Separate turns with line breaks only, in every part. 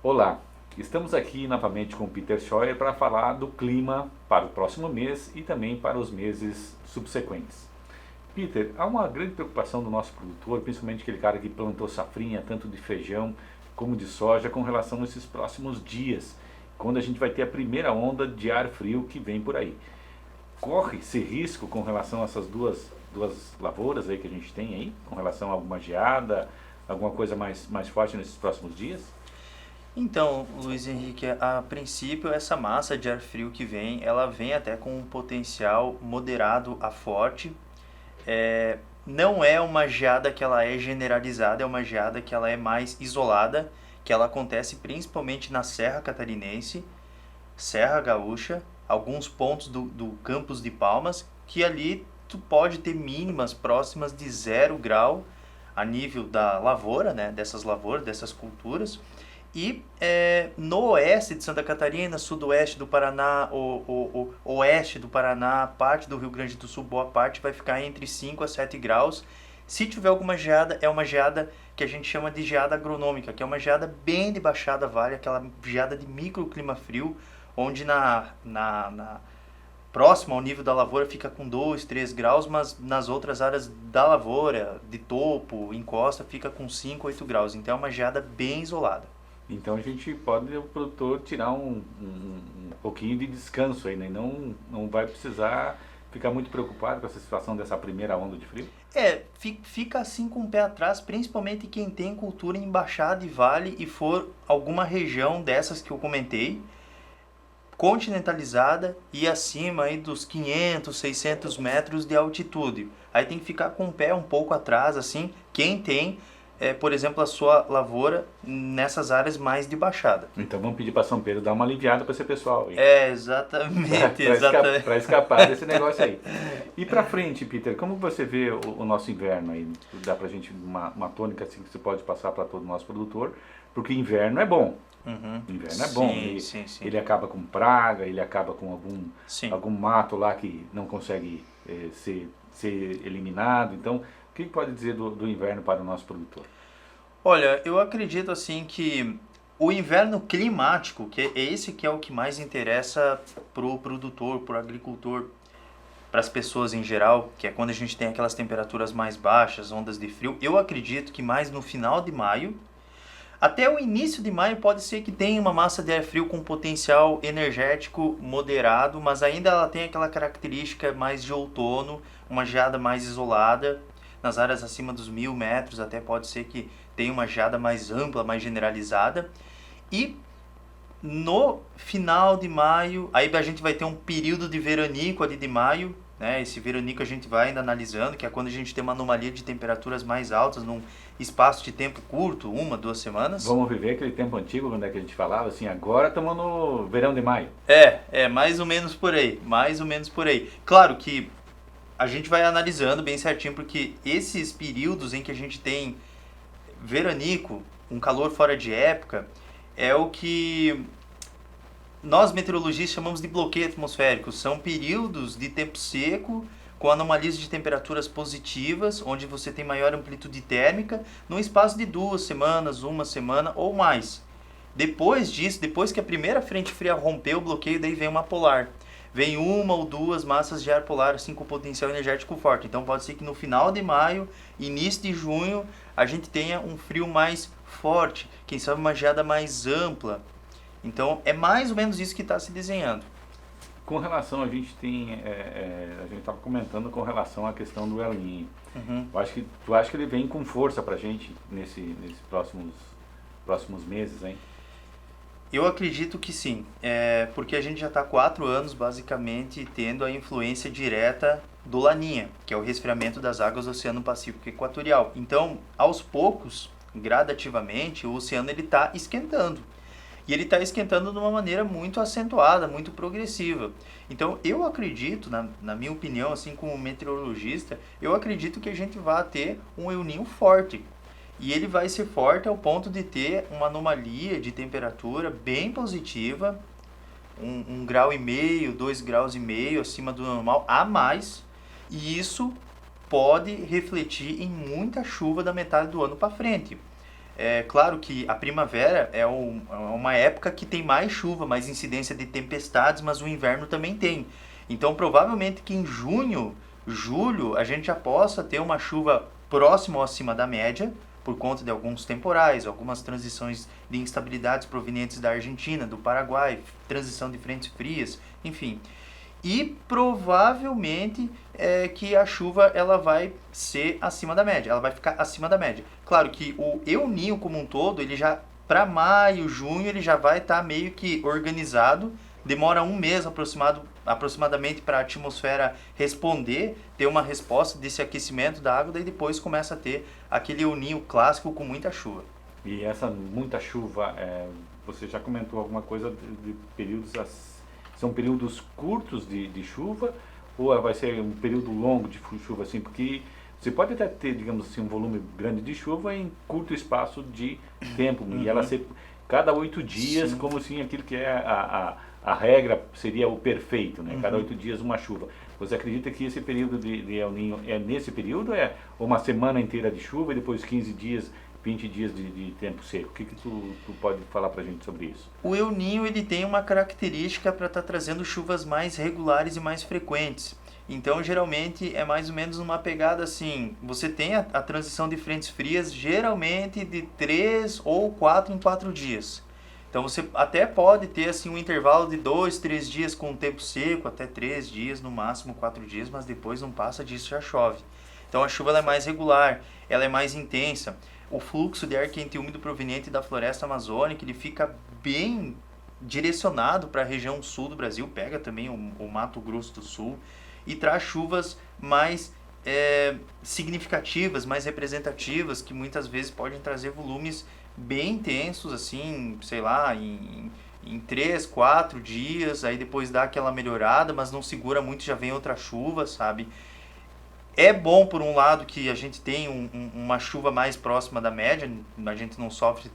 Olá, estamos aqui novamente com o Peter Scheuer para falar do clima para o próximo mês e também para os meses subsequentes. Peter, há uma grande preocupação do nosso produtor, principalmente aquele cara que plantou safrinha, tanto de feijão como de soja, com relação a esses próximos dias, quando a gente vai ter a primeira onda de ar frio que vem por aí. Corre-se risco com relação a essas duas lavouras aí que a gente tem aí, com relação a alguma geada, alguma coisa mais forte nesses próximos dias?
Então, Luiz Henrique, a princípio essa massa de ar frio que vem, ela vem até com um potencial moderado a forte. Não é uma geada que ela é generalizada, é uma geada que ela é mais isolada, que ela acontece principalmente na Serra Catarinense, Serra Gaúcha, alguns pontos do Campos de Palmas, que ali tu pode ter mínimas próximas de 0 grau a nível da lavoura, né, dessas lavouras, dessas culturas. E no oeste de Santa Catarina, sudoeste do Paraná, o oeste do Paraná, parte do Rio Grande do Sul, boa parte vai ficar entre 5 a 7 graus. Se tiver alguma geada, é uma geada que a gente chama de geada agronômica, que é uma geada bem de baixada vale, aquela geada de microclima frio, onde próximo ao nível da lavoura fica com 2, 3 graus, mas nas outras áreas da lavoura, de topo, encosta, fica com 5, 8 graus. Então é uma geada bem isolada.
Então a gente pode, o produtor, tirar um pouquinho de descanso aí, né? Não vai precisar ficar muito preocupado com essa situação dessa primeira onda de frio.
Fica assim com o pé atrás, principalmente quem tem cultura em baixada e vale e for alguma região dessas que eu comentei, continentalizada e acima aí dos 500, 600 metros de altitude. Aí tem que ficar com o pé um pouco atrás, assim, quem tem, por exemplo, a sua lavoura nessas áreas mais de baixada.
Então vamos pedir para São Pedro dar uma aliviada para esse pessoal aí.
Exatamente,
Para escapar desse negócio aí. E para frente, Peter, como você vê o nosso inverno aí? Dá pra gente uma tônica assim que você pode passar para todo o nosso produtor, porque inverno é bom.
Uhum.
Inverno é bom,
Sim.
ele acaba com praga, ele acaba com
Sim.
algum mato lá que não consegue ser eliminado. Então, o que pode dizer do inverno para o nosso produtor?
Olha, eu acredito assim que o inverno climático, que é esse que é o que mais interessa pro produtor, pro agricultor, para as pessoas em geral, que é quando a gente tem aquelas temperaturas mais baixas, ondas de frio, eu acredito que mais no final de maio, até o início de maio pode ser que tenha uma massa de ar frio com potencial energético moderado, mas ainda ela tem aquela característica mais de outono, uma geada mais isolada, nas áreas acima dos 1.000 metros, até pode ser que tenha uma geada mais ampla, mais generalizada. E no final de maio, aí a gente vai ter um período de veranico ali de maio, né? Esse veranico a gente vai ainda analisando, que é quando a gente tem uma anomalia de temperaturas mais altas num espaço de tempo curto, 1, 2 semanas.
Vamos viver aquele tempo antigo, quando é que a gente falava assim, agora estamos no verão de maio.
Mais ou menos por aí, mais ou menos por aí. Claro que a gente vai analisando bem certinho, porque esses períodos em que a gente tem veranico, um calor fora de época, é o que nós meteorologistas chamamos de bloqueio atmosférico. São períodos de tempo seco, com anomalias de temperaturas positivas, onde você tem maior amplitude térmica, num espaço de 2 semanas, 1 semana ou mais. Depois disso, depois que a primeira frente fria rompeu o bloqueio, daí vem uma polar. Vem 1 ou 2 massas de ar polar assim com potencial energético forte. Então pode ser que no final de maio, início de junho, a gente tenha um frio mais forte, quem sabe uma geada mais ampla. Então é mais ou menos isso que está se desenhando.
Com relação, a gente estava comentando com relação à questão do El Niño.
Uhum.
Tu acha que ele vem com força pra gente nesses próximos meses, hein?
Eu acredito que sim, porque a gente já está há 4 anos basicamente tendo a influência direta do Laninha, que é o resfriamento das águas do Oceano Pacífico Equatorial. Então, aos poucos, gradativamente, o oceano está esquentando. E ele está esquentando de uma maneira muito acentuada, muito progressiva. Então, eu acredito, na minha opinião, assim como meteorologista, eu acredito que a gente vai ter um El Niño forte. E ele vai ser forte ao ponto de ter uma anomalia de temperatura bem positiva, 1,5 grau, 2,5 graus acima do normal a mais. E isso pode refletir em muita chuva da metade do ano para frente. É claro que a primavera é uma época que tem mais chuva, mais incidência de tempestades, mas o inverno também tem. Então, provavelmente que em junho, julho, a gente já possa ter uma chuva próxima ou acima da média, por conta de alguns temporais, algumas transições de instabilidades provenientes da Argentina, do Paraguai, transição de frentes frias, enfim. E provavelmente que a chuva ela vai ser acima da média, ela vai ficar acima da média. Claro que o El Niño como um todo, ele já para maio, junho, ele já vai estar meio que organizado. Demora um mês aproximadamente para a atmosfera responder, ter uma resposta desse aquecimento da água, daí depois começa a ter aquele El Niño clássico com muita chuva.
E essa muita chuva, você já comentou alguma coisa de períodos, são períodos curtos de chuva ou vai ser um período longo de chuva assim? Porque você pode até ter, digamos assim, um volume grande de chuva em curto espaço de tempo e ela ser cada 8 dias, sim, como assim aquilo que é a regra seria o perfeito, né? Cada 8 dias uma chuva. Você acredita que esse período de El Niño é nesse período? É uma semana inteira de chuva e depois 15 dias, 20 dias de tempo seco? O que tu pode falar pra gente sobre isso?
O El Niño ele tem uma característica para estar trazendo chuvas mais regulares e mais frequentes. Então, geralmente, é mais ou menos uma pegada assim, você tem a transição de frentes frias geralmente de 3 ou 4 em 4 dias. Então, você até pode ter assim um intervalo de 2, 3 dias com tempo seco, até 3 dias, no máximo 4 dias, mas depois não passa disso, já chove. Então, a chuva ela é mais regular, ela é mais intensa. O fluxo de ar quente e úmido proveniente da floresta amazônica, ele fica bem direcionado para a região sul do Brasil, pega também o Mato Grosso do Sul e traz chuvas mais significativas, mais representativas, que muitas vezes podem trazer volumes bem intensos, assim, sei lá, em 3, 4 dias, aí depois dá aquela melhorada, mas não segura muito, já vem outra chuva, sabe? É bom, por um lado, que a gente tem uma chuva mais próxima da média, a gente não sofre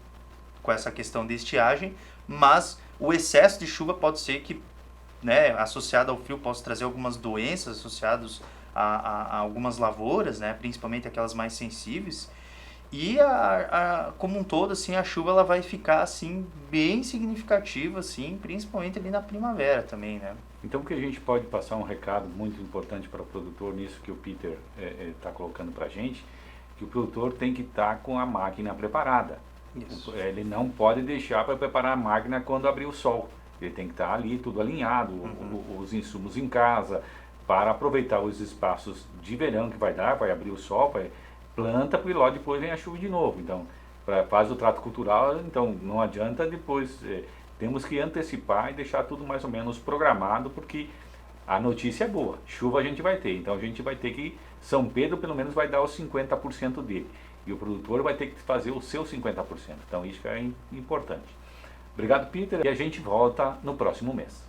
com essa questão de estiagem, mas o excesso de chuva pode ser que, né, associado ao frio, possa trazer algumas doenças associadas a algumas lavouras, né, principalmente aquelas mais sensíveis. E como um todo, assim, a chuva ela vai ficar assim, bem significativa, assim, principalmente ali na primavera também, né?
Então, que a gente pode passar um recado muito importante para o produtor nisso que o Peter está colocando para a gente, que o produtor tem que estar com a máquina preparada.
Isso.
Ele não pode deixar para preparar a máquina quando abrir o sol. Ele tem que estar ali tudo alinhado, os insumos em casa, para aproveitar os espaços de verão que vai dar, vai abrir o sol, planta, porque logo depois vem a chuva de novo. Então, faz o trato cultural, então não adianta depois, temos que antecipar e deixar tudo mais ou menos programado, porque a notícia é boa, chuva a gente vai ter, então a gente vai ter que, São Pedro pelo menos vai dar os 50% dele, e o produtor vai ter que fazer os seus 50%, então isso é importante. Obrigado, Peter, e a gente volta no próximo mês.